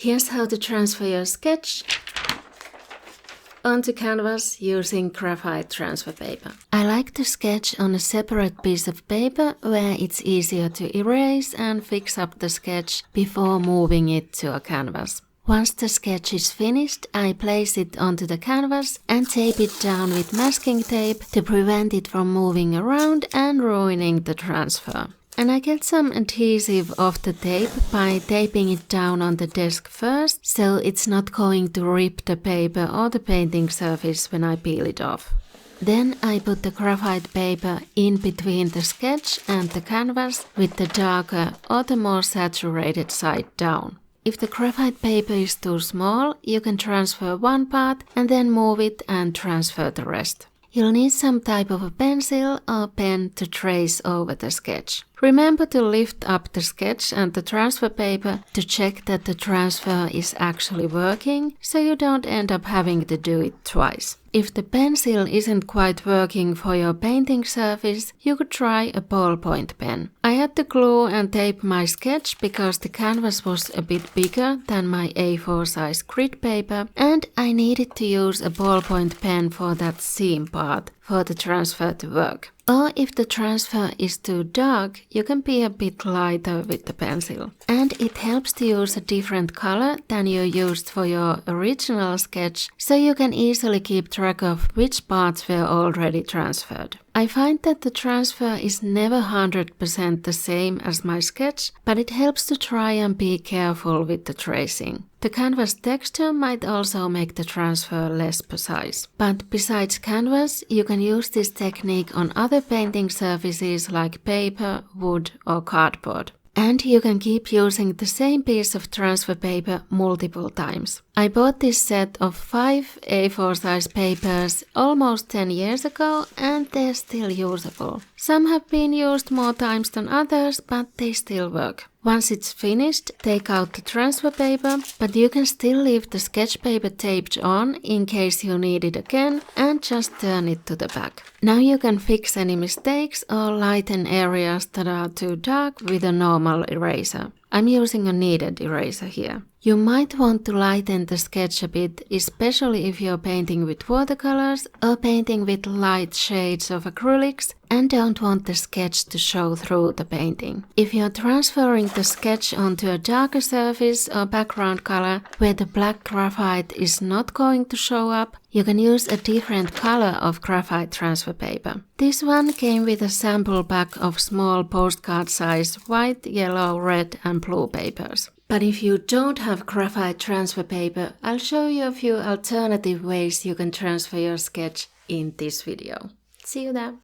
Here's how to transfer your sketch onto canvas using graphite transfer paper. I like to sketch on a separate piece of paper where it's easier to erase and fix up the sketch before moving it to a canvas. Once the sketch is finished, I place it onto the canvas and tape it down with masking tape to prevent it from moving around and ruining the transfer. And I get some adhesive off the tape by taping it down on the desk first, so it's not going to rip the paper or the painting surface when I peel it off. Then I put the graphite paper in between the sketch and the canvas with the darker or the more saturated side down. If the graphite paper is too small, you can transfer one part and then move it and transfer the rest. You'll need some type of a pencil or pen to trace over the sketch. Remember to lift up the sketch and the transfer paper to check that the transfer is actually working, so you don't end up having to do it twice. If the pencil isn't quite working for your painting surface, you could try a ballpoint pen. I had to glue and tape my sketch because the canvas was a bit bigger than my A4 size grid paper, and I needed to use a ballpoint pen for that seam part for the transfer to work. Or if the transfer is too dark, you can be a bit lighter with the pencil. And it helps to use a different color than you used for your original sketch, so you can easily keep track of which parts were already transferred. I find that the transfer is never 100% the same as my sketch, but it helps to try and be careful with the tracing. The canvas texture might also make the transfer less precise. But besides canvas, you can use this technique on other painting surfaces like paper, wood or cardboard. And you can keep using the same piece of transfer paper multiple times. I bought this set of 5 A4 size papers almost 10 years ago and they're still usable. Some have been used more times than others, but they still work. Once it's finished, take out the transfer paper, but you can still leave the sketch paper taped on in case you need it again and just turn it to the back. Now you can fix any mistakes or lighten areas that are too dark with a normal eraser. I'm using a kneaded eraser here. You might want to lighten the sketch a bit, especially if you're painting with watercolors or painting with light shades of acrylics and don't want the sketch to show through the painting. If you're transferring the sketch onto a darker surface or background color where the black graphite is not going to show up, you can use a different color of graphite transfer paper. This one came with a sample pack of small postcard-sized white, yellow, red and blue papers. But if you don't have graphite transfer paper, I'll show you a few alternative ways you can transfer your sketch in this video. See you there!